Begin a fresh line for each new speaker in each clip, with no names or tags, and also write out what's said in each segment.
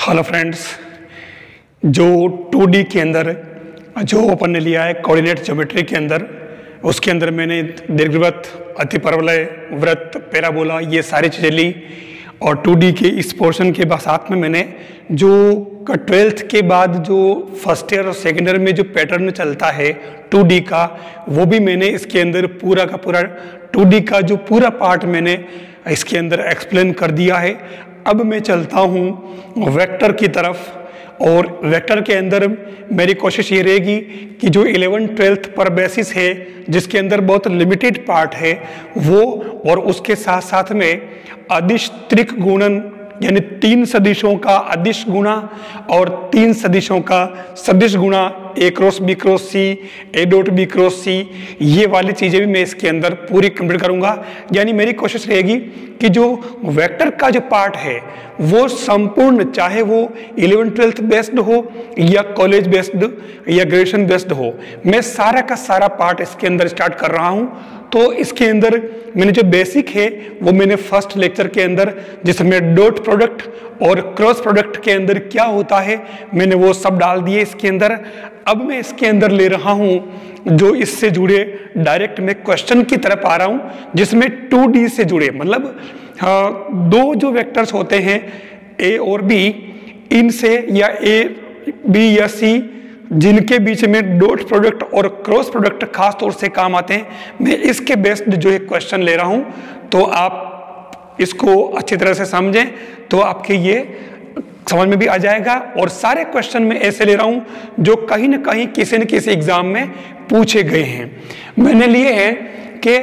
Hello friends, जो 2D के अंदर जो अपन ने लिया है कोऑर्डिनेट ज्योमेट्री के अंदर, उसके अंदर मैंने दीर्घवृत्त, अतिपरवलय, वृत्त, पैराबोला ये सारी चीज़ें ली। और 2D के इस पोर्शन के साथ में मैंने जो 12th के बाद जो फर्स्ट ईयर और सेकेंड ईयर में जो पैटर्न चलता है 2D का, वो भी मैंने इसके अंदर पूरा का पूरा 2D का जो पूरा पार्ट मैंने इसके अंदर एक्सप्लेन कर दिया है। अब मैं चलता हूँ वेक्टर की तरफ, और वेक्टर के अंदर मेरी कोशिश ये रहेगी कि जो 11th-12th पर बेसिस है, जिसके अंदर बहुत लिमिटेड पार्ट है वो, और उसके साथ साथ में अदिश त्रिक गुणन यानी 3 सदिशों का अदिश गुणा और 3 सदिशों का सदिश गुणा, A cross B cross C, A dot B cross C, ये वाली चीज़ें भी मैं इसके अंदर पूरी कंप्लीट करूँगा। यानी मेरी कोशिश रहेगी कि जो वेक्टर का जो पार्ट है वो संपूर्ण, चाहे वो 11th-12th बेस्ड हो या कॉलेज बेस्ड या ग्रेजुएशन बेस्ड हो, मैं सारा का सारा पार्ट इसके अंदर स्टार्ट कर रहा हूँ। तो इसके अंदर मैंने जो बेसिक है वो मैंने फर्स्ट लेक्चर के अंदर, जिसमें डॉट प्रोडक्ट और क्रॉस प्रोडक्ट के अंदर क्या होता है, मैंने वो सब डाल दिए इसके अंदर। अब मैं इसके अंदर ले रहा हूँ जो इससे जुड़े डायरेक्ट मैं क्वेश्चन की तरफ आ रहा हूँ, जिसमें 2D से जुड़े, मतलब दो जो वेक्टर्स होते हैं A और B, इनसे या A, B या C, जिनके बीच में डॉट प्रोडक्ट और क्रॉस प्रोडक्ट खास तौर से काम आते हैं, मैं इसके बेस्ड जो है क्वेश्चन ले रहा हूं। तो आप इसको अच्छी तरह से समझें तो आपके ये समझ में भी आ जाएगा। और सारे क्वेश्चन मैं ऐसे ले रहा हूं जो कहीं ना कहीं किसी न किसी एग्जाम में पूछे गए हैं। मैंने लिए हैं कि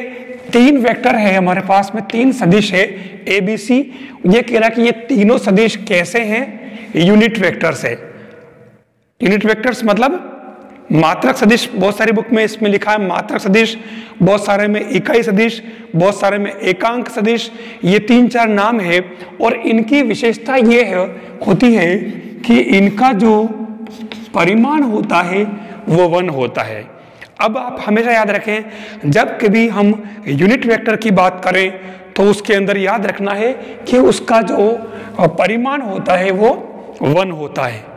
3 वेक्टर है हमारे पास में, 3 सदिश है A B C। ये कह रहा कि ये तीनों सदिश कैसे हैं, यूनिट वेक्टर्स है। यूनिट वेक्टर्स मतलब मात्रक सदिश, बहुत सारी बुक में इसमें लिखा है मात्रक सदिश, बहुत सारे में इकाई सदिश, बहुत सारे में एकांक सदिश, ये 3-4 नाम है। और इनकी विशेषता ये होती है कि इनका जो परिमाण होता है वो 1 होता है। अब आप हमेशा याद रखें, जब कभी हम यूनिट वेक्टर की बात करें तो उसके अंदर याद रखना है कि उसका जो परिमाण होता है वो 1 होता है।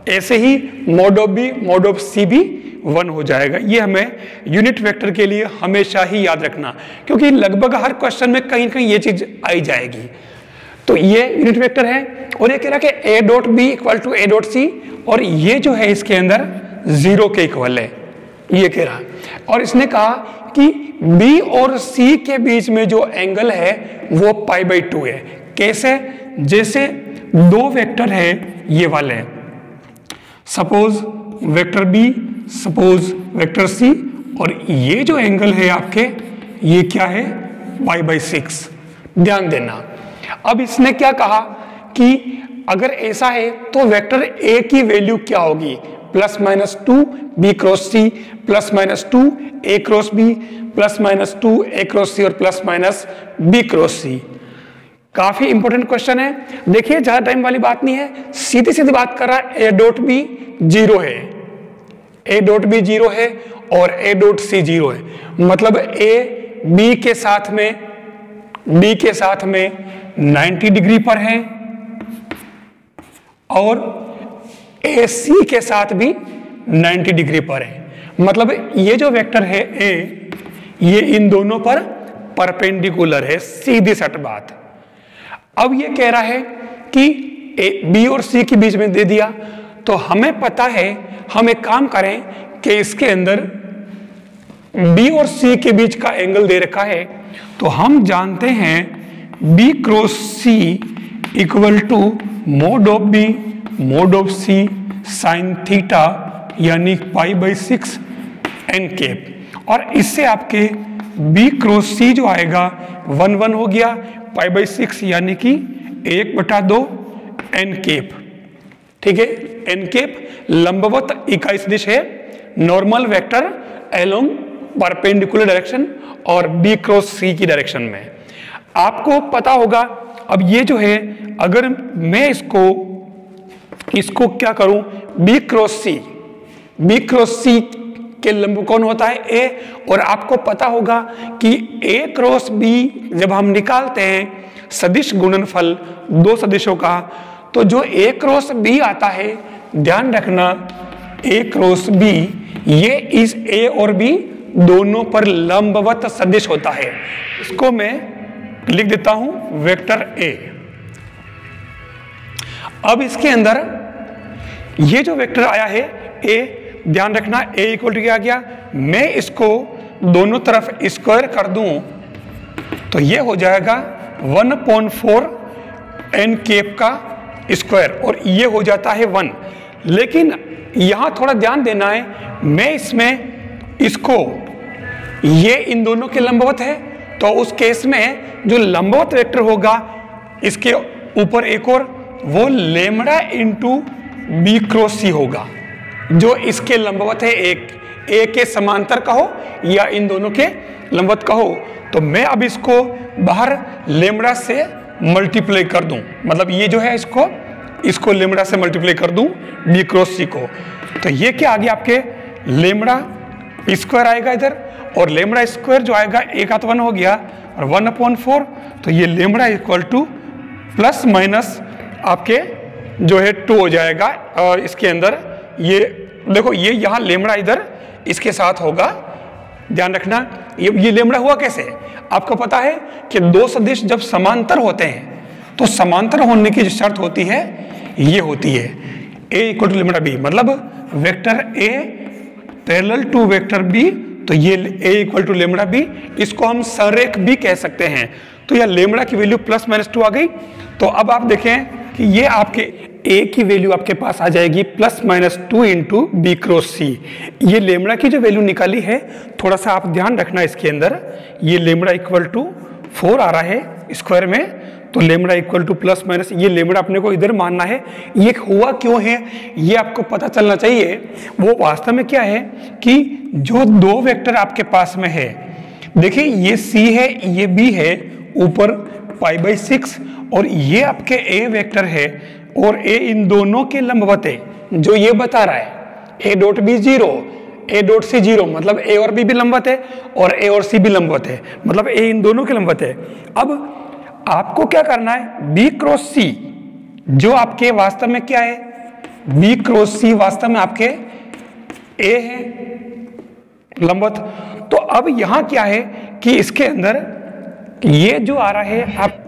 ऐसे ही mod of B, mod of C भी 1 हो जाएगा। ये हमें यूनिट वेक्टर के लिए हमेशा ही याद रखना, क्योंकि लगभग हर क्वेश्चन में कहीं कहीं ये चीज आई जाएगी। तो ये यूनिट वेक्टर है। और ये कह रहा कि A dot B equal to A dot C, और ये जो है इसके अंदर 0 के इक्वल है, ये कह रहा। और इसने कहा कि B और C के बीच में जो एंगल है वो π/2 है। कैसे? जैसे 2 वेक्टर है ये वाले, suppose vector B, suppose vector C, और ये जो एंगल है आपके, ये क्या है, π/6। ध्यान देना। अब इसने क्या कहा कि अगर ऐसा है तो वेक्टर A की वैल्यू क्या होगी, +-2 B cross C, +-2 A cross B, +-2 A cross C और +-B क्रॉस C। काफी इंपॉर्टेंट क्वेश्चन है। देखिए, ज्यादा टाइम वाली बात नहीं है, सीधी सीधी बात कर रहा है। A डॉट B 0 है, A डॉट B 0 है और A डॉट C 0 है। मतलब A B के साथ में 90 डिग्री पर है और A C के साथ भी 90 डिग्री पर है। मतलब ये जो वेक्टर है A, ये इन दोनों पर परपेंडिकुलर है, सीधी सट बात। अब ये कह रहा है कि B और C के बीच में दे दिया, तो हमें पता है, हम एक काम करें कि इसके अंदर B और C के बीच का एंगल दे रखा है, तो हम जानते हैं B cross C equal to mod of B mod of C sine theta, यानी π/6 n कैप। और इससे आपके B क्रॉस C जो आएगा 1 हो गया, π/6 यानी कि 1/2 n कैप। ठीक है, n कैप लंबवत इकाई सदिश है, normal vector along perpendicular direction और B क्रॉस C की डायरेक्शन में। आपको पता होगा। अब ये जो है, अगर मैं इसको क्या करूं, B क्रॉस C के लंब कौन होता है, A। और आपको पता होगा कि A क्रॉस B जब हम निकालते हैं सदिश गुणनफल 2 सदिशों का, तो जो ए क्रॉस बी आता है, ध्यान रखना ए क्रॉस बी ये इस ए और बी दोनों पर लंबवत सदिश होता है। इसको मैं लिख देता हूं वेक्टर ए। अब इसके अंदर ये जो वेक्टर आया है ए, ध्यान रखना ए इक्वल टू क्या आ गया, मैं इसको दोनों तरफ स्क्वायर कर दूं तो ये हो जाएगा 1/4 n कैप का स्क्वायर और ये हो जाता है 1। लेकिन यहां थोड़ा ध्यान देना है, मैं इसमें इसको ये इन दोनों के लंबवत है तो उस केस में जो लंबवत वेक्टर होगा इसके ऊपर एक और वो लेमड़ा इंटू बी क्रॉस सी होगा जो इसके लंबवत है एक ए के समांतर कहो या इन दोनों के लंबवत कहो। तो मैं अब इसको बाहर लेमड़ा से मल्टीप्लाई कर दूं, मतलब ये जो है इसको लेमड़ा से मल्टीप्लाई कर दूं बी क्रॉस सी को, तो ये क्या आ गया आपके लेमड़ा स्क्वायर आएगा इधर और लेमड़ा स्क्वायर जो आएगा एक हाथ 1 हो गया और 1/4 तो ये lambda equal two plus minus आपके जो है 2 हो जाएगा। और इसके अंदर ये देखो ये यहाँ लेमड़ा इधर इसके साथ होगा, ध्यान रखना ये लेमड़ा हुआ कैसे, आपको पता है कि दो सदिश जब समांतर होते हैं तो समांतर होने की जो शर्त होती है ये होती है A equal to lambda B, मतलब vector A parallel to vector B, तो ये A equal to lambda B, इसको हम संरेख भी कह सकते हैं। तो यह लेमड़ा की वैल्यू +-2 आ गई। तो अब आप देखें कि ये आपके ए की वैल्यू आपके पास आ जाएगी +-2 इंटू बी क्रॉस सी। ये लेमड़ा की जो वैल्यू निकाली है थोड़ा सा आप ध्यान रखना इसके अंदर, ये लेमड़ा इक्वल टू 4 आ रहा है स्क्वायर में, तो लेमड़ा इक्वल टू +- ये लेमड़ा अपने को इधर मानना है। ये हुआ क्यों है ये आपको पता चलना चाहिए। वो वास्तव में क्या है कि जो दो वेक्टर आपके पास में है, देखिए ये C है ये B है ऊपर π/6 और ये आपके A वेक्टर है और A इन दोनों के लंबवत है, जो ये बता रहा है A.B 0 A.C 0, मतलब A और B भी लंबवत है और A और C भी लंबवत है, मतलब A इन दोनों के लंबवत है। अब आपको क्या करना है, B क्रॉस C जो आपके वास्तव में क्या है, B क्रॉस C वास्तव में आपके A है लंबवत। तो अब यहां क्या है कि इसके अंदर ये जो आ रहा है, आप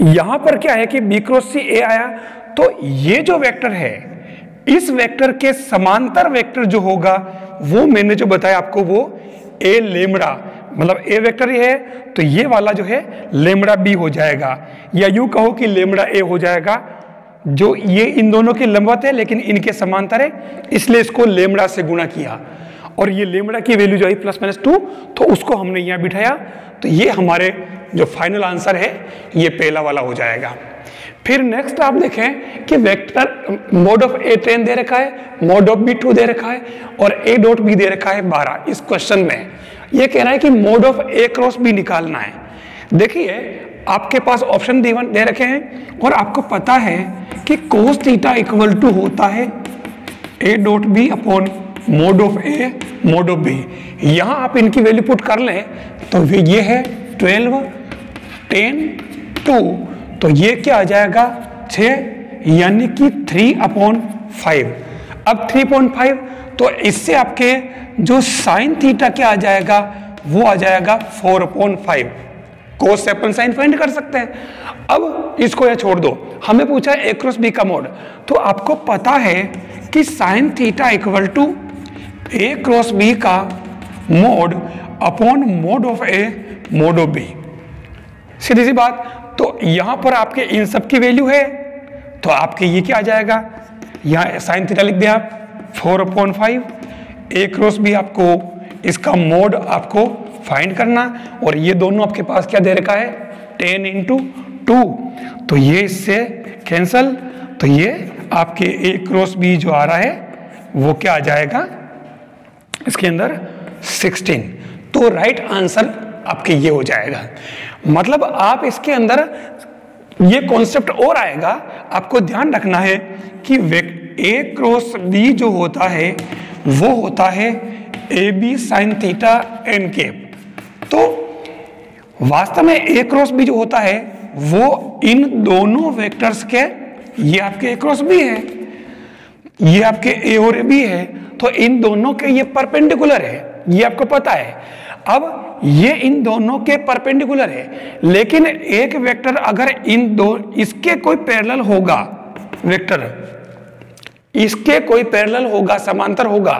यहां पर क्या है कि B क्रॉस C A आया, तो ये जो वेक्टर है इस वेक्टर के समांतर वेक्टर जो होगा वो मैंने जो बताया आपको वो A लेमड़ा, मतलब A वेक्टर ही है तो ये वाला जो है लेमड़ा B हो जाएगा, या यूं कहो कि लेमड़ा A हो जाएगा, जो ये इन दोनों के लंबवत है लेकिन इनके समांतर है, इसलिए इसको लेमड़ा से गुणा किया और ये लेमड़ा की वैल्यू जो है +-2, तो उसको हमने यहाँ बिठाया, तो ये हमारे जो फाइनल आंसर है ये पहला वाला हो जाएगा। फिर नेक्स्ट आप देखें कि वेक्टर मोड ऑफ A 10 दे रखा है, मोड ऑफ B 2 दे रखा है और A.B दे रखा है 12। इस क्वेश्चन में ये कह रहा है कि mode of A cross B निकालना है। देखिए आपके पास ऑप्शन दे रखे हैं और आपको पता है कि cos थीटा इक्वल टू होता है A.B upon mod of A mod of B। यहां आप इनकी वैल्यू पुट कर लें तो ये है 12 10 2, तो ये क्या आ जाएगा 6, यानी कि 3/5। अब 3/5 तो इससे आपके जो साइन थीटा क्या आ जाएगा वो आ जाएगा 4/5। कोस से अपन साइन फाइंड कर सकते हैं। अब इसको या छोड़ दो, हमें पूछा A क्रॉस B का मोड, तो आपको पता है कि sine theta equal to A cross B का mod upon mod of A mod of B, सीधी सी बात। तो यहां पर आपके इन सब की वैल्यू है, तो आपके ये क्या आ जाएगा, यहां साइन थीटा लिख दिया आप 4/5। A क्रॉस B आपको इसका मोड आपको फाइंड करना, और ये दोनों आपके पास क्या दे रखा है 10 × 2, तो ये इससे कैंसल, तो ये आपके A क्रॉस B जो आ रहा है वो क्या आ जाएगा इसके अंदर 16। तो राइट आंसर आपके ये हो जाएगा। मतलब आप इसके अंदर ये कॉन्सेप्ट और आएगा, आपको ध्यान रखना है कि A क्रॉस B जो होता है वो होता है AB sine theta n cap. तो वास्तव में A क्रॉस B जो होता है वो इन दोनों वेक्टर्स के ये आपके ए क्रॉस बी है, ये आपके ए और बी है, तो इन दोनों के ये परपेंडिकुलर है, ये आपको पता है। अब ये इन दोनों के परपेंडिकुलर है, लेकिन एक वेक्टर अगर इन दो इसके कोई पैरेलल होगा, वेक्टर इसके कोई पैरेलल होगा, समांतर होगा,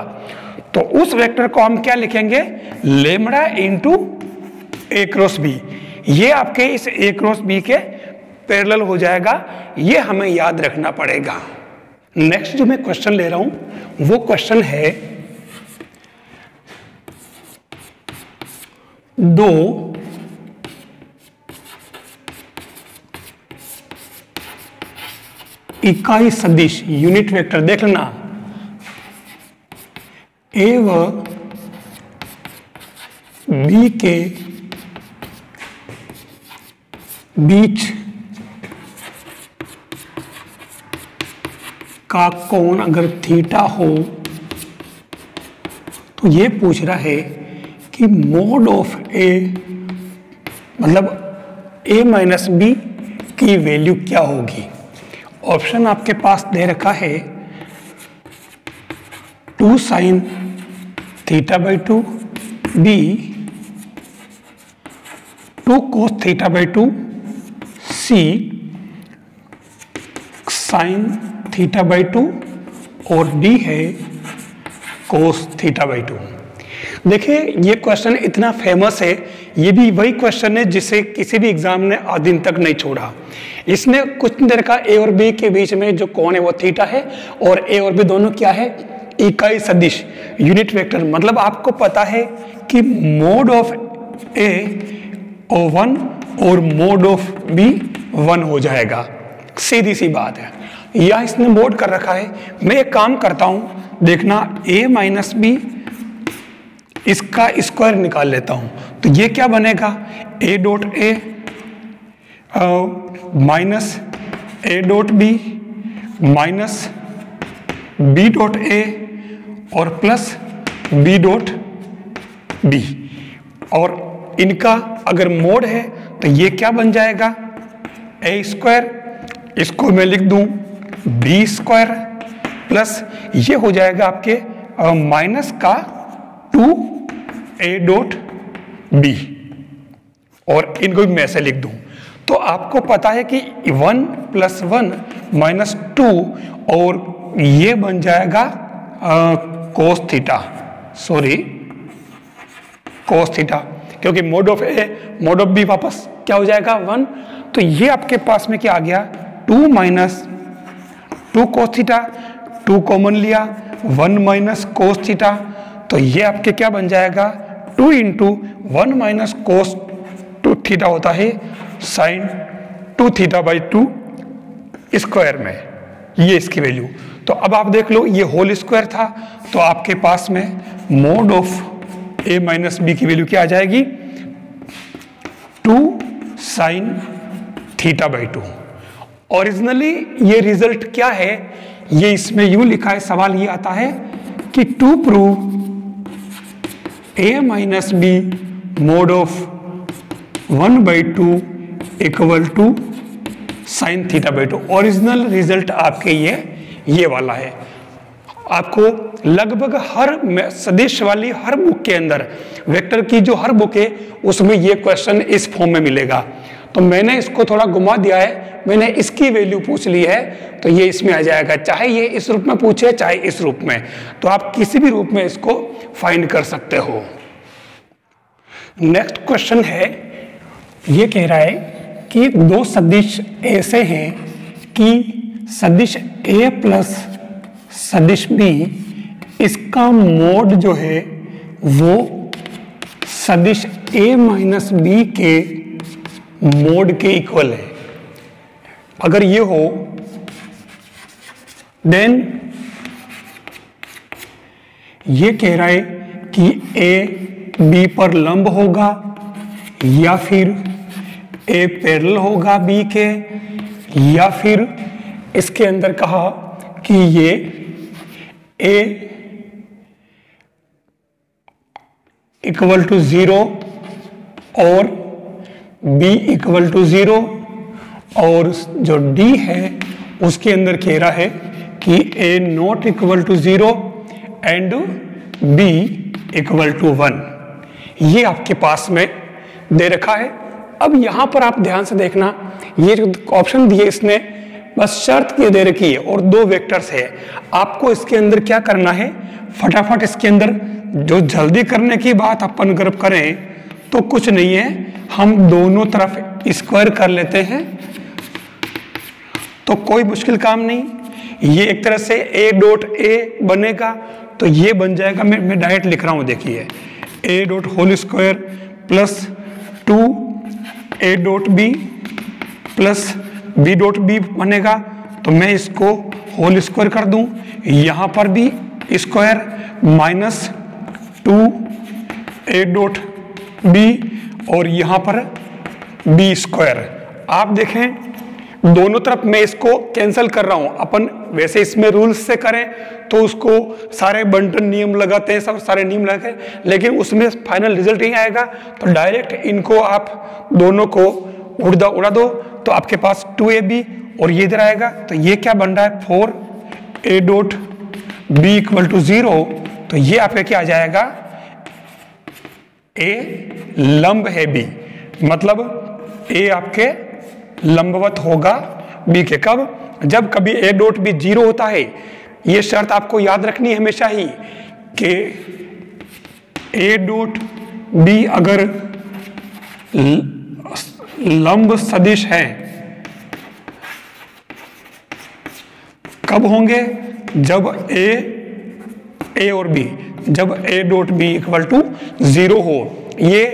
तो उस वेक्टर को हम क्या लिखेंगे, लेमड़ा इंटू ए क्रॉस बी। ये आपके इस ए क्रॉस बी के पैरेलल हो जाएगा, ये हमें याद रखना पड़ेगा। नेक्स्ट जो मैं क्वेश्चन ले रहा हूं वो क्वेश्चन है, दो इकाई सदिश यूनिट वेक्टर, देख लेना, ए व बी के बीच का कोण अगर थीटा हो, तो ये पूछ रहा है कि मोड ऑफ ए मतलब ए माइनस बी की वैल्यू क्या होगी। ऑप्शन आपके पास दे रखा है 2 sin theta by 2, B 2 cos theta by 2, C sin theta by 2 और डी है cos थीटा बाई 2। देखिए ये क्वेश्चन इतना फेमस है, ये भी वही क्वेश्चन है जिसे किसी भी एग्जाम ने आज दिन तक नहीं छोड़ा। इसने कुछ देर का ए और बी के बीच में जो कोण है वो थीटा है, और ए और बी दोनों क्या है, इकाई सदिश यूनिट वेक्टर। मतलब आपको पता है कि मोड ऑफ ए 1 और मोड ऑफ बी 1 हो जाएगा, सीधी सी बात है। या इसने मोड कर रखा है, मैं एक काम करता हूं, देखना ए माइनस बी इसका स्क्वायर निकाल लेता हूं, तो ये क्या बनेगा, A dot A minus A dot B minus B dot A और प्लस बी डॉट बी, और इनका अगर मोड है तो ये क्या बन जाएगा, ए स्क्वायर, इसको मैं लिख दूं बी स्क्वायर, प्लस ये हो जाएगा आपके माइनस का 2 ए डॉट बी, और इनको भी मैं ऐसे लिख दूं। तो आपको पता है कि 1 + 1 - 2, और ये बन जाएगा cos theta, sorry cos theta, क्योंकि mod of A mod of B वापस क्या हो जाएगा 1, तो ये आपके पास में क्या आ गया 2 - 2 कोस थीटा, 2 कॉमन लिया, 1 - कोस थीटा, तो ये आपके क्या बन जाएगा 2 × 1 - कोस 2 थीटा होता है साइन 2 थीटा बाई 2 स्क्वायर में, ये इसकी वैल्यू। तो अब आप देख लो ये होल स्क्वायर था, तो आपके पास में mod of A minus B की वैल्यू क्या आ जाएगी 2 sin थीटा बाई 2। ओरिजिनली ये रिजल्ट क्या है, ये इसमें यूं लिखा है, सवाल ये आता है कि to prove A minus B mod of 1/2 = sine theta by 2। Original result आपके ये वाला है। आपको लगभग हर सदिश वाली हर बुक के अंदर, वेक्टर की जो हर बुक है उसमें ये क्वेश्चन इस फॉर्म में मिलेगा। तो मैंने इसको थोड़ा घुमा दिया है, मैंने इसकी वैल्यू पूछ ली है, तो ये इसमें आ जाएगा, चाहे ये इस रूप में पूछे चाहे इस रूप में, तो आप किसी भी रूप में इसको फाइंड कर सकते हो। नेक्स्ट क्वेश्चन है, ये कह रहा है कि दो सदिश ऐसे हैं कि सदिश a प्लस सदिश b, इसका मोड जो है वो सदिश a माइनस b के मोड के इक्वल है। अगर ये हो देन ये कह रहा है कि a b पर लंब होगा या फिर a पैरेलल होगा b के, या फिर इसके अंदर कहा कि ये a = 0 और b = 0, और जो d है उसके अंदर कह रहा है कि A not equal to 0 and B equal to 1, ये आपके पास में दे रखा है। अब यहां पर आप ध्यान से देखना, ये जो ऑप्शन दिए इसने बस शर्त ये दे रखी है और दो वेक्टर्स है। आपको इसके अंदर क्या करना है, फटाफट इसके अंदर जो जल्दी करने की बात अपन अगर करें तो कुछ नहीं है, हम दोनों तरफ स्क्वायर कर लेते हैं तो कोई मुश्किल काम नहीं। ये एक तरह से A डॉट ए बनेगा तो ये बन जाएगा, मैं डायरेक्ट लिख रहा हूं, देखिए A dot whole square plus 2A dot B plus B dot B बनेगा। तो मैं इसको होल स्क्वायर कर दूं, यहां पर भी square minus 2A dot B और यहां पर B स्क्वायर। आप देखें दोनों तरफ मैं इसको कैंसिल कर रहा हूं। अपन वैसे इसमें रूल्स से करें तो उसको सारे बंटन नियम लगाते हैं, सब सारे नियम लगाते हैं, लेकिन उसमें फाइनल रिजल्ट ही आएगा। तो डायरेक्ट इनको आप दोनों को उड़ा दो तो आपके पास 2AB और ये इधर आएगा। तो ये क्या बन रहा है, 4A dot B equal to 0। तो ये आपका क्या आ जाएगा, A लंब है B, मतलब A आपके लंबवत होगा B के। कब, जब कभी A डॉट बी 0 होता है। ये शर्त आपको याद रखनी है हमेशा ही कि A डॉट बी अगर लंब सदिश है, कब होंगे, जब A और B, जब A dot B equal to 0 हो। ये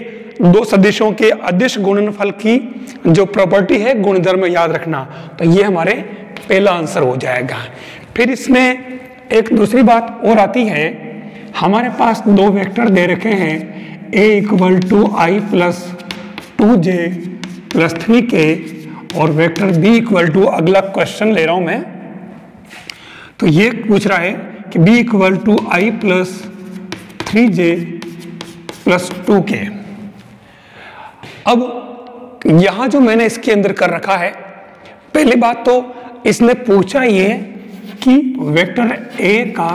दो सदिशों के अदिश गुणनफल की जो प्रॉपर्टी है, गुणधर्म याद रखना। तो ये हमारे पहला आंसर हो जाएगा। फिर इसमें एक दूसरी बात और आती है, हमारे पास दो वेक्टर दे रखे हैं, A equal to I plus 2J plus 3K और वेक्टर B इक्वल टू, अगला क्वेश्चन ले रहा हूं मैं, तो ये पूछ रहा है कि B equal to I plus 3J plus 2K। अब यहां जो मैंने इसके अंदर कर रखा है, पहली बात तो इसने पूछा ये कि वेक्टर A का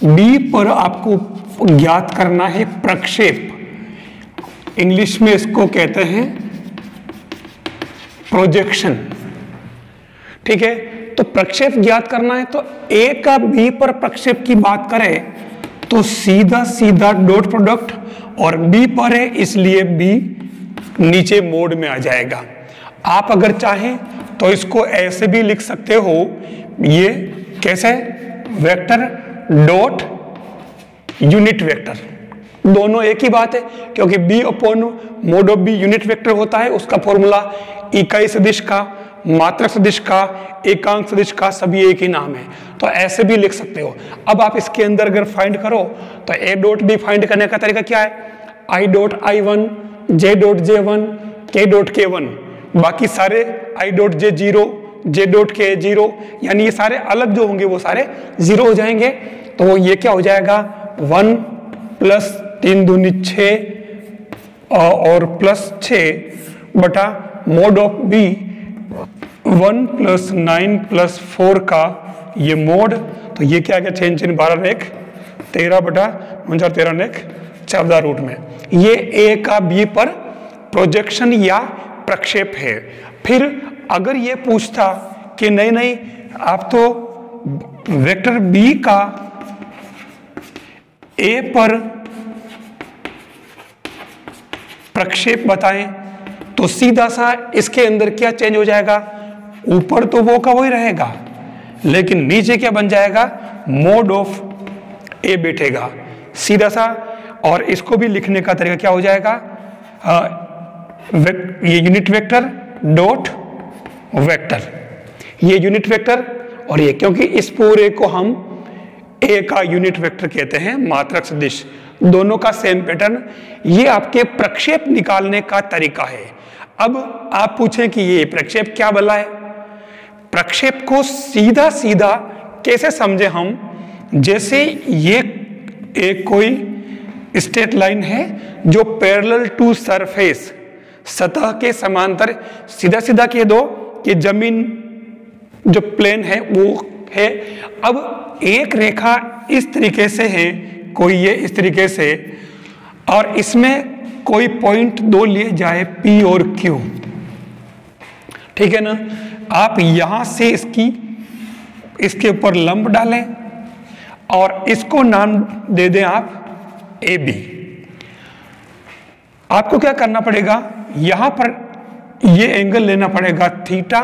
B पर आपको ज्ञात करना है प्रक्षेप, इंग्लिश में इसको कहते हैं प्रोजेक्शन, ठीक है। तो प्रक्षेप ज्ञात करना है, तो A का B पर प्रक्षेप की बात करें तो सीधा सीधा डॉट प्रोडक्ट, और B पर है इसलिए B नीचे मोड में आ जाएगा। आप अगर चाहें तो इसको ऐसे भी लिख सकते हो, ये कैसे, वेक्टर डॉट यूनिट वेक्टर, दोनों एक ही बात है, क्योंकि B upon mod of B unit vector होता है। उसका फॉर्मूला इकाई सदिश का, मात्रक सदिश का, एकांक सदिश का, सभी एक ही नाम है। तो ऐसे भी लिख सकते हो। अब आप इसके अंदर अगर फाइंड करो तो A डॉट बी फाइंड करने का तरीका क्या है, I dot I1, J dot J1, K dot K1, बाकी सारे I dot J0, J dot K0, यानी ये सारे अलग जो होंगे वो सारे 0 हो जाएंगे। तो ये क्या हो जाएगा, 1 प्लस 3 दूनी 6 और प्लस 6 बटा mode of B 1 plus 9 plus 4 का ये मोड। तो ये क्या, 6 6 12 1 13 बटा 13 1 14 रूट में। ये A का B पर प्रोजेक्शन या प्रक्षेप है। फिर अगर ये पूछता कि नहीं नहीं आप तो वेक्टर B का A पर प्रक्षेप बताएं, तो सीधा सा इसके अंदर क्या चेंज हो जाएगा, ऊपर तो वो का वही रहेगा, लेकिन नीचे क्या बन जाएगा, मोड ऑफ A बैठेगा सीधा सा। और इसको भी लिखने का तरीका क्या हो जाएगा, ये यूनिट वेक्टर डॉट वेक्टर, ये यूनिट वेक्टर और ये, क्योंकि इस पूरे को हम A का यूनिट वेक्टर कहते हैं, मात्रक सदिश, दोनों का सेम पैटर्न। ये आपके प्रक्षेप निकालने का तरीका है। अब आप पूछें कि ये प्रक्षेप क्या भला है, प्रक्षेप को सीधा सीधा कैसे समझे हम, जैसे ये एक कोई स्ट्रेट लाइन है जो पैरेलल टू सरफेस, सतह के समांतर, सीधा सीधा कह दो कि जमीन जो प्लेन है वो है। अब एक रेखा इस तरीके से है, कोई ये इस तरीके से, और इसमें कोई पॉइंट दो लिए जाए P और Q, ठीक है ना। आप यहां से इसके ऊपर लंब डालें और इसको नाम दे दें आप AB। आपको क्या करना पड़ेगा, यहां पर ये एंगल लेना पड़ेगा थीटा।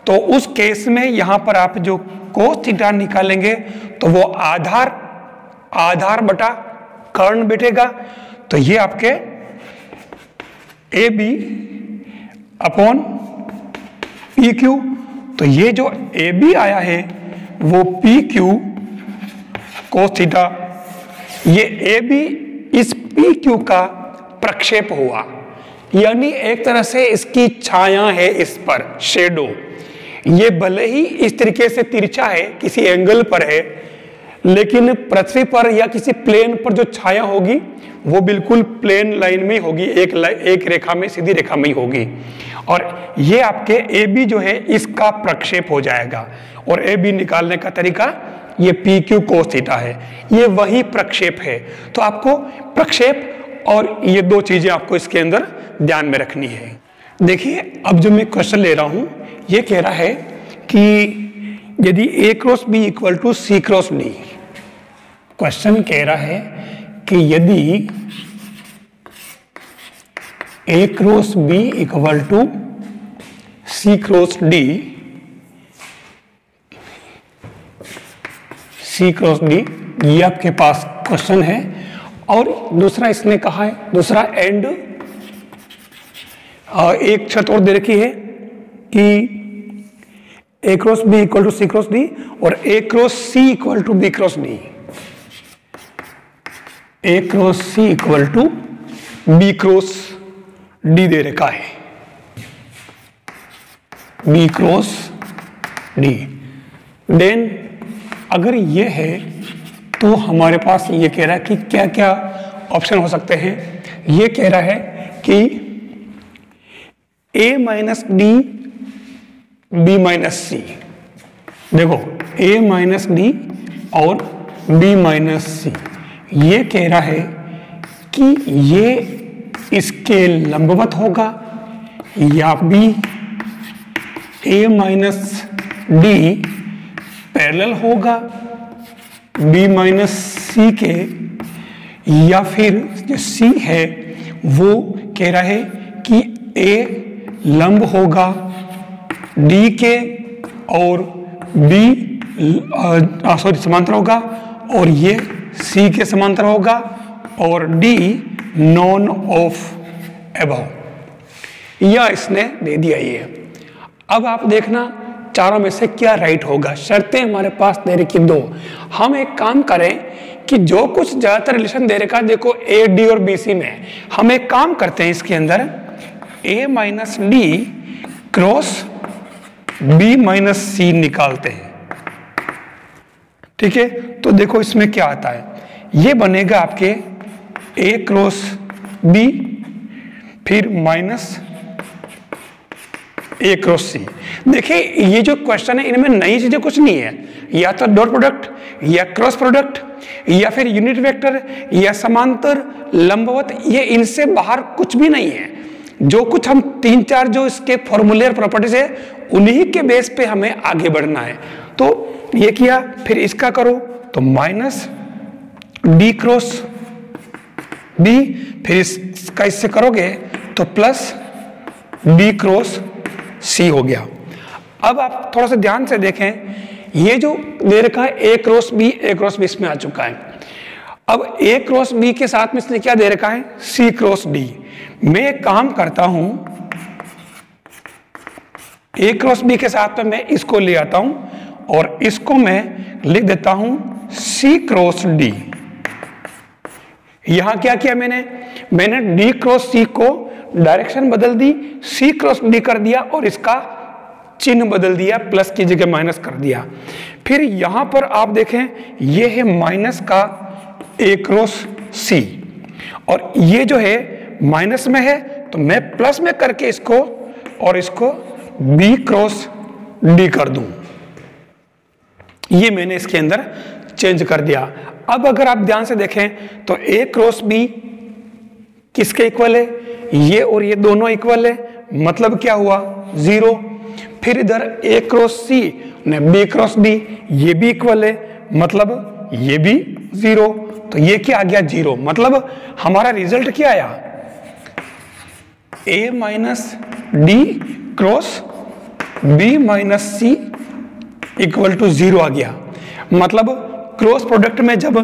तो उस केस में यहां पर आप जो कोस थीटा निकालेंगे तो वो आधार बटा कर्ण बैठेगा। तो ये आपके AB अपॉन PQ। तो ये जो AB आया है वो PQ कोस थीटा, ये AB इस PQ का प्रक्षेप हुआ, यानी एक तरह से इसकी छाया है इस पर, शेडो। ये भले ही इस तरीके से तिरछा है, किसी एंगल पर है, लेकिन पृथ्वी पर या किसी प्लेन पर जो छाया होगी वो बिल्कुल प्लेन लाइन में होगी, एक रेखा में, सीधी रेखा में ही होगी। और ये आपके AB जो है इसका प्रक्षेप हो जाएगा। और AB निकालने का तरीका ये PQ कोस थीटा है, ये वही प्रक्षेप है। तो आपको प्रक्षेप और ये दो चीजें आपको इसके अंदर ध्यान में रखनी है। देखिए अब जो मैं क्वेश्चन ले रहा हूं ये कह रहा है कि यदि A cross B equal to C cross D, question कह रहा है कि यदि A cross B equal to C cross D, C cross D, ये आपके पास क्वेश्चन है। और दूसरा इसने कहा है, दूसरा एंड एक छत और दे रखी है कि A cross B equal to C cross D और A cross C equal to B cross D, A cross C equal to B cross D दे रखा है, B क्रॉस D। देन अगर ये है तो हमारे पास ये कह रहा है कि क्या क्या ऑप्शन हो सकते हैं। ये कह रहा है कि A minus D B minus C, देखो A माइनस D और B माइनस C, ये कह रहा है कि ये इसके लंबवत होगा या भी A माइनस D पैरेलल होगा B माइनस C के, या फिर जो C है वो कह रहा है कि A लंब होगा D के और B समांतर होगा और ये C के समांतर होगा और D नॉन ऑफ अबव, या इसने दे दिया ये। अब आप देखना चारों में से क्या राइट होगा। शर्तें हमारे पास दे रखी दो। हम एक काम करें कि जो कुछ ज्यादातर रिलेशन दे रखा है, देखो A D और B C में, हम एक काम करते हैं इसके अंदर A minus D cross B minus C निकालते हैं, ठीक है। तो देखो इसमें क्या आता है, ये बनेगा आपके A क्रॉस B फिर माइनस A क्रॉस C। देखिए ये जो क्वेश्चन है इनमें नई चीजें कुछ नहीं है, या तो डॉट प्रोडक्ट या क्रॉस प्रोडक्ट या फिर यूनिट वेक्टर या समांतर लंबवत, ये इनसे बाहर कुछ भी नहीं है। जो कुछ हम तीन चार जो इसके फॉर्मूले और प्रॉपर्टीज है उन्हीं के बेस पे हमें आगे बढ़ना है। तो ये किया, फिर इसका करो तो माइनस D क्रॉस B, फिर इसका इससे करोगे तो प्लस B क्रॉस C हो गया। अब आप थोड़ा सा ध्यान से देखें, ये जो दे रखा है A क्रॉस B इसमें आ चुका है। अब A क्रॉस B के साथ में इसने क्या दे रखा है, C क्रॉस D। मैं एक काम करता हूं, A क्रॉस B के साथ में मैं इसको ले आता हूं और इसको मैं लिख देता हूं C क्रॉस D। यहां क्या किया मैंने D क्रॉस C को डायरेक्शन बदल दी, C क्रॉस D कर दिया और इसका चिन्ह बदल दिया, प्लस की जगह माइनस कर दिया। फिर यहां पर आप देखें ये है माइनस का A क्रॉस C और ये जो है माइनस में है, तो मैं प्लस में करके इसको और इसको बी क्रॉस डी कर दूं। ये मैंने इसके अंदर चेंज कर दिया। अब अगर आप ध्यान से देखें तो ए क्रॉस बी किसके इक्वल है, ये और ये दोनों इक्वल है, मतलब क्या हुआ 0। फिर इधर ए क्रॉस सी ने बी क्रॉस डी, ये भी इक्वल है, मतलब ये भी 0। तो ये क्या आ गया 0, मतलब हमारा रिजल्ट क्या आया, A minus D cross B minus C equal to 0 आ गया। मतलब क्रॉस प्रोडक्ट में जब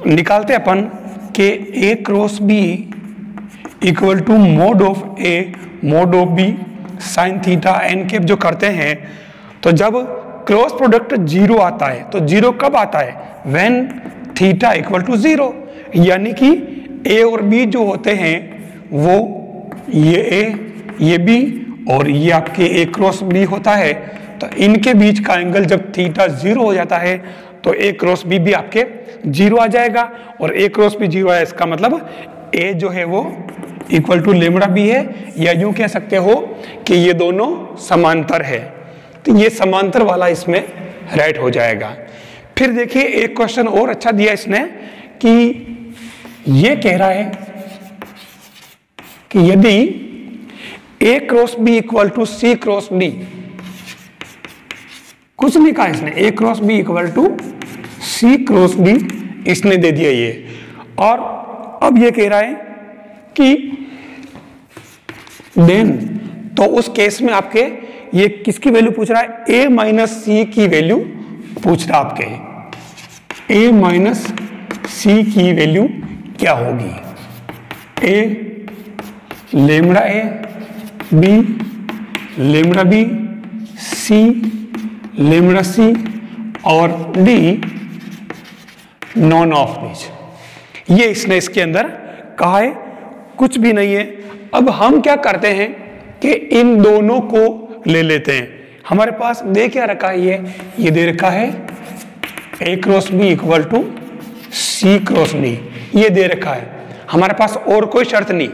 निकालते अपन कि A cross B equal to mod of A mod of B sine theta n cap जो करते हैं, तो जब क्रॉस प्रोडक्ट 0 आता है तो 0 कब आता है, व्हेन थीटा इक्वल टू 0, यानी कि ए और बी जो होते हैं वो ये ए ये बी और ये आपके ए क्रॉस बी होता है, तो इनके बीच का एंगल जब थीटा 0 हो जाता है तो ए क्रॉस बी भी आपके 0 आ जाएगा। और ए क्रॉस बी 0 है, इसका मतलब ए जो है वो इक्वल टू लेमड़ा बी है, या यूं कह सकते हो कि ये दोनों समांतर है। तो ये समांतर वाला इसमें राइट हो जाएगा। फिर देखिए एक क्वेश्चन और अच्छा दिया इसने कि ये कह रहा है कि यदि A cross B equal to C cross D, कुछ नहीं कहा इसने, A cross B equal to C cross D इसने दे दिया ये। और अब ये कह रहा है कि देन, तो उस केस में आपके ये किसकी वैल्यू पूछ रहा है, ए माइनस सी की वैल्यू पूछ रहा आपके, ए माइनस सी की वैल्यू क्या होगी, A lambda A B lambda B C lambda C और डी नॉन ऑफ दिस। ये इसने इसके अंदर कहा है, कुछ भी नहीं है। अब हम क्या करते हैं कि इन दोनों को ले लेते हैं। हमारे पास दे क्या रखा है, ये दे रखा है A cross B equal to C cross D, ये दे रखा है। हमारे पास और कोई शर्त नहीं,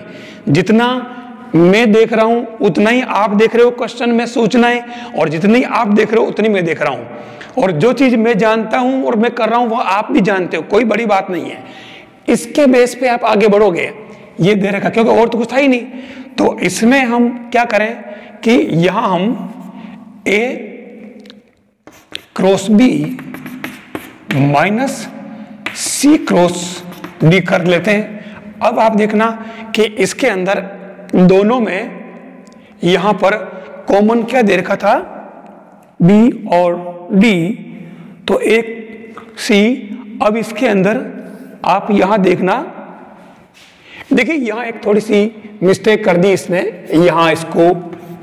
जितना मैं देख रहा हूं उतना ही आप देख रहे हो क्वेश्चन में सूचनाएं, और जितनी आप देख रहे हो उतनी मैं देख रहा हूं, और जो चीज मैं जानता हूं और मैं कर रहा हूं वो आप भी जानते हो, कोई बड़ी बात नहीं है। इसके बेस पे आप आगे बढ़ोगे। ये दे रखा क्योंकि और तो कुछ था ही नहीं, तो इसमें हम क्या करें कि यहां हम ए cross B minus C cross D कर लेते हैं। अब आप देखना कि इसके अंदर दोनों में यहां पर कॉमन क्या दे रखा था, बी और डी, तो एक सी। अब इसके अंदर आप यहां देखना, देखिए यहां एक थोड़ी सी मिस्टेक कर दी इसने, यहां इसको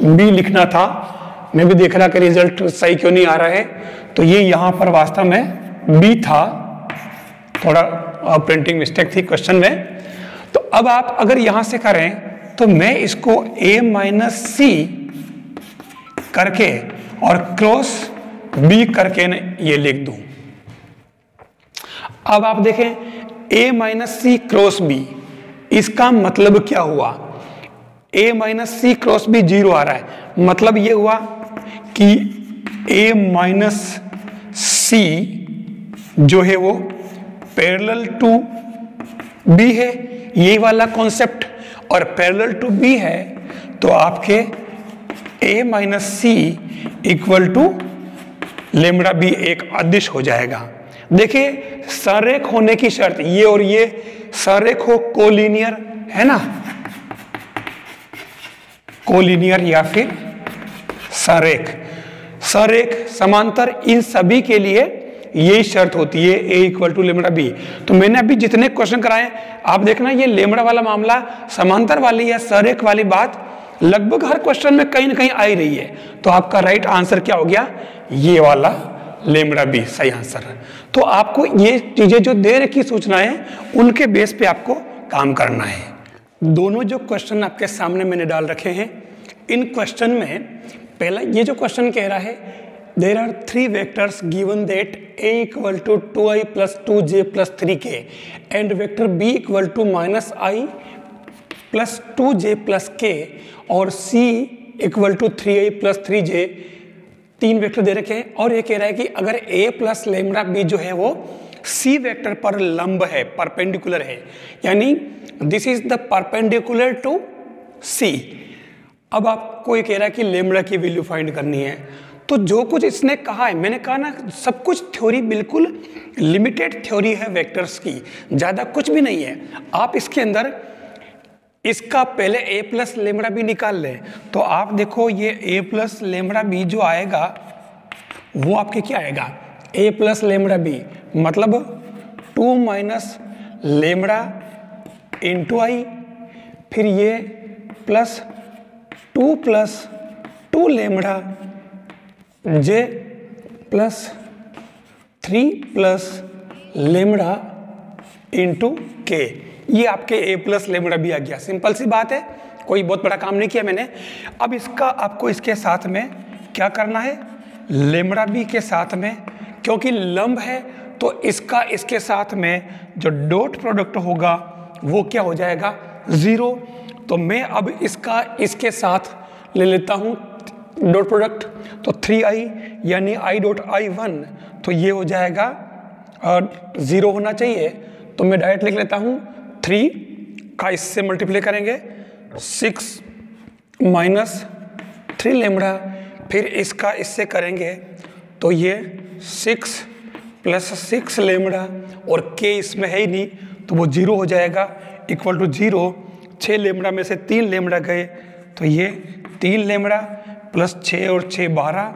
बी लिखना था, मैं भी देख रहा कि रिजल्ट सही क्यों नहीं आ रहा है, तो ये यहां पर वास्तव में बी था, थोड़ा प्रिंटिंग मिस्टेक थी क्वेश्चन में। तो अब आप अगर यहां से करें तो मैं इसको a माइनस सी करके और क्रॉस b करके ये लिख दूं। अब आप देखें a minus C cross b, इसका मतलब क्या हुआ, a minus C cross b 0 आ रहा है, मतलब ये हुआ कि a माइनस सी जो है वो पैरेलल टू b है, ये वाला कॉन्सेप्ट, और पैरेलल टू बी है तो आपके a minus C equal to lambda B एक अदिश हो जाएगा। देखिए संरेख होने की शर्त, ये और ये संरेख हो, कोलिनियर है ना, कोलिनियर या फिर संरेख, संरेख समांतर, इन सभी के लिए यही शर्त होती है, a equal to lambda B. तो मैंने अभी जितने क्वेश्चन कराए आप देखना, ये लेमड़ा वाला मामला, समांतर वाली या संरेख वाली बात लगभग हर क्वेश्चन में कहीं ना कहीं आ ही रही है। तो आपका राइट आंसर क्या हो गया, ये वाला लेमड़ा बी सही आंसर है। तो आपको ये चीजें जो दे रखी सूचनाएं, उनके बेस पे आपको काम करना है। दोनों जो क्वेश्चन आपके सामने मैंने डाल रखे हैं, इन क्वेश्चन में पहला ये जो क्वेश्चन कह रहा है, there are three vectors given that a equal to 2i plus 2j plus 3k and vector b equal to minus I plus 2j plus k और c equal to 3i plus 3j, 3 vector दे रखे हैं और ये कह रहा है कि अगर a प्लस लेमड़ा बी जो है वो c वेक्टर पर लंब है, परपेंडिकुलर है, यानी this is the perpendicular to c। अब आपको ये कह रहा है कि लेमड़ा की वैल्यू फाइंड करनी है। तो जो कुछ इसने कहा है, मैंने कहा ना सब कुछ थ्योरी बिल्कुल लिमिटेड थ्योरी है वेक्टर्स की, ज़्यादा कुछ भी नहीं है। आप इसके अंदर इसका पहले a प्लस लेमड़ा बी निकाल लें तो आप देखो ये a प्लस लेमड़ा बी जो आएगा वो आपके क्या आएगा, a प्लस लेमड़ा बी मतलब 2 माइनस लेमड़ा इंटू आई, फिर ये प्लस 2 प्लस 2 लेमड़ा जे प्लस 3 प्लस लेमड़ा इंटू के, ये आपके a प्लस लेमड़ा भी आ गया। सिंपल सी बात है, कोई बहुत बड़ा काम नहीं किया मैंने। अब इसका आपको इसके साथ में क्या करना है, लेमड़ा बी के साथ में, क्योंकि लंब है तो इसका इसके साथ में जो डॉट प्रोडक्ट होगा वो क्या हो जाएगा, 0। तो मैं अब इसका इसके साथ ले लेता हूँ डॉट प्रोडक्ट, तो 3i यानी i डॉट i1, तो ये हो जाएगा 0 होना चाहिए। तो मैं डायरेक्ट लिख लेता हूँ 3 का इससे मल्टीप्लाई करेंगे 6 माइनस 3 लेमड़ा, फिर इसका इससे करेंगे तो ये 6 प्लस 6 लेमड़ा और k इसमें है ही नहीं तो वो 0 हो जाएगा, इक्वल टू 0। 6 लेमड़ा में से 3 लेमड़ा गए तो ये 3 लेमड़ा प्लस 6 और 6 12,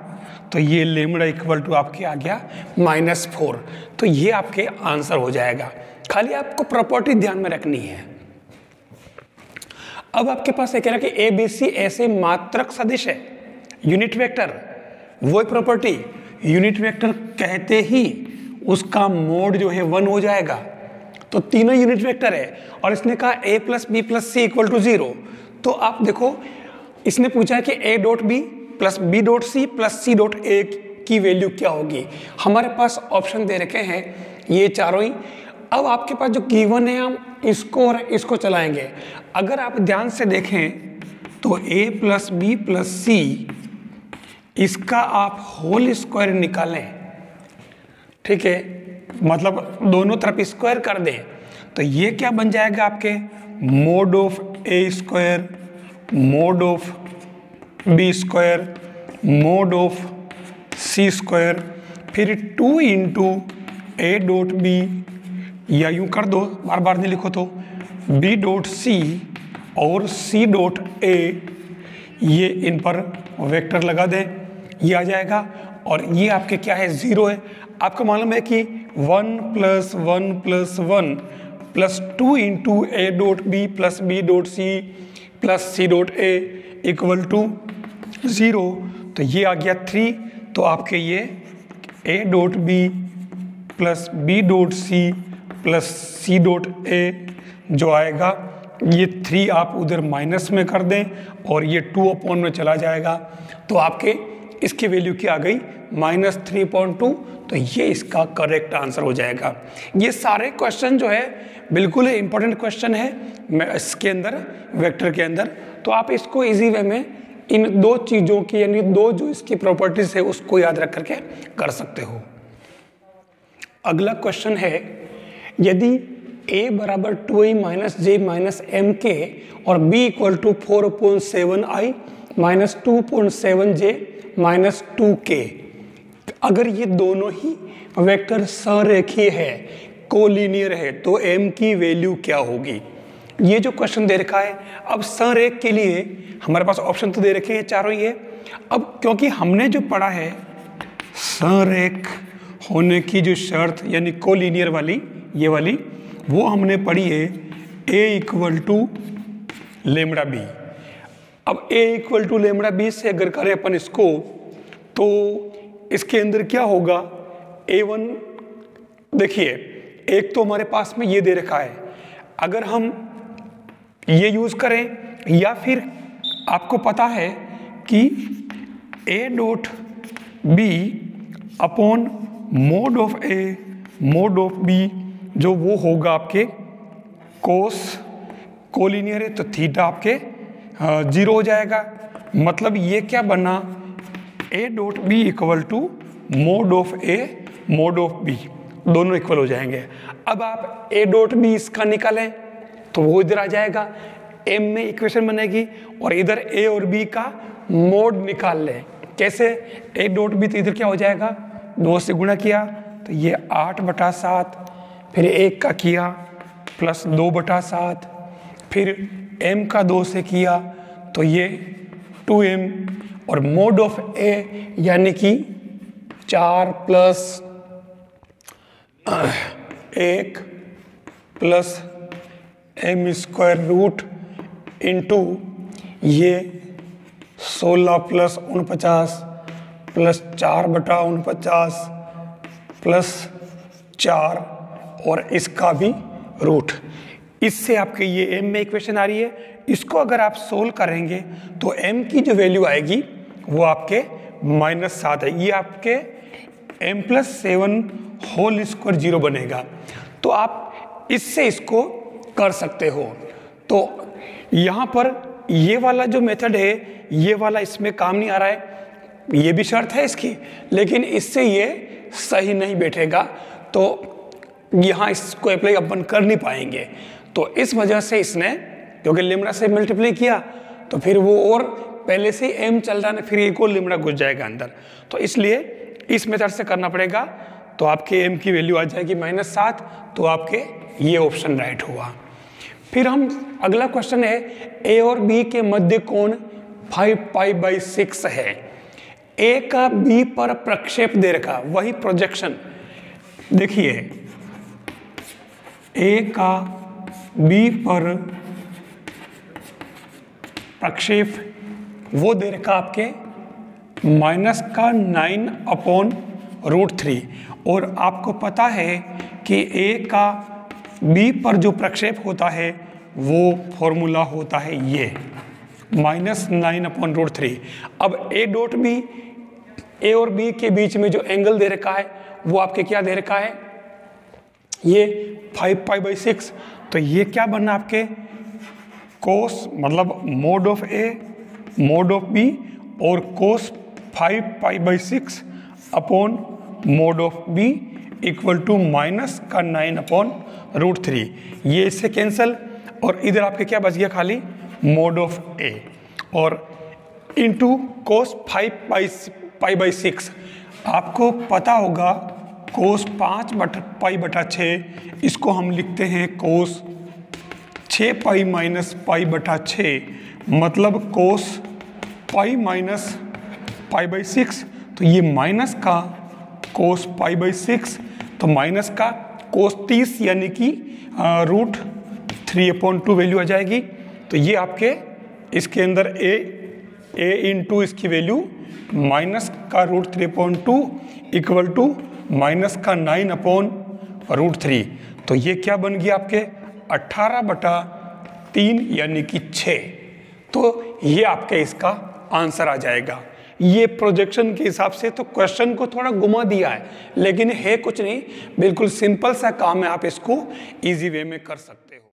तो ये लेमड़ा इक्वल टू आपके आ गया -4। तो ये आपके आंसर हो जाएगा। खाली आपको प्रॉपर्टी ध्यान में रखनी है। अब आपके पास ये कह रहा है कि ABC ऐसे मात्रक सदिश है, यूनिट वेक्टर, वो प्रॉपर्टी यूनिट वेक्टर कहते ही उसका मोड जो है 1 हो जाएगा। तो तीनों यूनिट वेक्टर है और इसने कहा a plus B plus C equal to 0। तो आप देखो इसने पूछा है कि a dot B plus B dot C plus C dot A की वैल्यू क्या होगी। हमारे पास ऑप्शन दे रखे हैं ये चारों ही। अब आपके पास जो गिवन है हम इसको और इसको चलाएंगे। अगर आप ध्यान से देखें तो a प्लस बी प्लस सी, इसका आप होल स्क्वायर निकालें, ठीक है, मतलब दोनों तरफ स्क्वायर कर दें तो ये क्या बन जाएगा आपके, mod of A square mod of B square mod of C square, फिर 2 इंटू ए डॉट बी, या यूँ कर दो, बार बार नहीं लिखो तो बी डॉट सी और सी डॉट ए, ये इन पर वेक्टर लगा दें, ये आ जाएगा। और ये आपके क्या है, 0 है। आपको मालूम है कि 1 plus 1 plus 1 plus 2 into A dot B plus B dot C plus C dot A equal to 0। तो ये आ गया 3। तो आपके ये A dot B plus B dot C plus C dot A जो आएगा, ये 3 आप उधर माइनस में कर दें और ये 2 अपॉन में चला जाएगा। तो आपके इसकी वैल्यू क्या आ गई, -3.2। तो ये इसका करेक्ट आंसर हो जाएगा। ये सारे क्वेश्चन जो है बिल्कुल इंपॉर्टेंट क्वेश्चन है इसके अंदर, वेक्टर के अंदर। तो आप इसको इजी वे में इन 2 चीज़ों की, यानी 2 जो इसकी प्रॉपर्टीज है उसको याद रख करके कर सकते हो। अगला क्वेश्चन है, यदि a बराबर 2i माइनस जे माइनस एम के और b equal to 4/7i minus 2.7j minus 2k, अगर ये दोनों ही वेक्टर संरेखीय है, कोलिनियर है, तो m की वैल्यू क्या होगी। ये जो क्वेश्चन दे रखा है, अब संरेख के लिए हमारे पास ऑप्शन तो दे रखे हैं चारों ही है। अब क्योंकि हमने जो पढ़ा है संरेख होने की जो शर्त, यानी कोलिनियर वाली, ये वाली, वो हमने पढ़ी है a equal to lambda B. अब a equal to lambda B से अगर करें अपन इसको, तो इसके अंदर क्या होगा, a1, देखिए एक तो हमारे पास में ये दे रखा है, अगर हम ये यूज करें, या फिर आपको पता है कि a dot B upon mod of a mod of b, जो वो होगा आपके कोस, कोलिनियर है तो थीटा आपके 0 हो जाएगा, मतलब ये क्या बना, A dot B equal to mod of A mod of B, दोनों इक्वल हो जाएंगे। अब आप ए डॉट बी इसका निकालें तो वो इधर आ जाएगा, एम में इक्वेशन बनेगी, और इधर ए और बी का मोड निकाल लें। कैसे, ए डॉट बी तो इधर क्या हो जाएगा, 2 से गुणा किया तो ये 8/7, फिर 1 का किया प्लस 2/7, फिर m का 2 से किया तो ये 2m, और मोड ऑफ a यानी कि 4 + 1 प्लस m² इंटू ये 16 + 49 प्लस 4/49 प्लस 4 और इसका भी रूट। इससे आपके ये m में इक्वेशन आ रही है। इसको अगर आप सोल्व करेंगे तो m की जो वैल्यू आएगी वो आपके -7 है। ये आपके m + 7 होल स्क्वायर 0 बनेगा। तो आप इससे इसको कर सकते हो। तो यहाँ पर ये वाला जो मेथड है ये वाला इसमें काम नहीं आ रहा है, ये भी शर्त है इसकी, लेकिन इससे ये सही नहीं बैठेगा, तो यहाँ इसको अप्लाई अपन कर नहीं पाएंगे। तो इस वजह से इसने, क्योंकि लिम्डा से मल्टीप्लाई किया तो फिर वो और पहले से m चल रहा है, फिर एक और लिम्डा घुस जाएगा अंदर, तो इसलिए इस मेथड से करना पड़ेगा। तो आपके m की वैल्यू आ जाएगी -7, तो आपके ये ऑप्शन राइट हुआ। फिर हम अगला क्वेश्चन है, a और b के मध्य कोण 5π/6 है, a का b पर प्रक्षेप दे रखा, वही प्रोजेक्शन देखिए, a का b पर प्रक्षेप वो दे रखा आपके -9/√3, और आपको पता है कि a का b पर जो प्रक्षेप होता है वो फॉर्मूला होता है ये -9/√3। अब a डॉट बी, a और b के बीच में जो एंगल दे रखा है वो आपके क्या दे रखा है, ये 5π/6। तो ये क्या बनना आपके कोस, मतलब mod of a mod of b और cos 5π/6 upon mod of b equal to -9/√3। ये इससे कैंसल, और इधर आपके क्या बच गया, खाली मोड ऑफ a और इंटू कोस 5π/6। आपको पता होगा कोस 5π/6, इसको हम लिखते हैं कोस 6π - π/6, मतलब कोस π-π/6। तो ये माइनस का कोस π/6, तो माइनस का कोस 30 यानी कि √3/2 वैल्यू आ जाएगी। तो ये आपके इसके अंदर a इंटू इसकी वैल्यू माइनस का √3/2 इक्वल टू माइनस का 9/√3। तो ये क्या बन गया आपके 18/3 यानी कि 6। तो ये आपके इसका आंसर आ जाएगा। ये प्रोजेक्शन के हिसाब से तो क्वेश्चन को थोड़ा घुमा दिया है, लेकिन है कुछ नहीं, बिल्कुल सिंपल सा काम है, आप इसको इजी वे में कर सकते हो।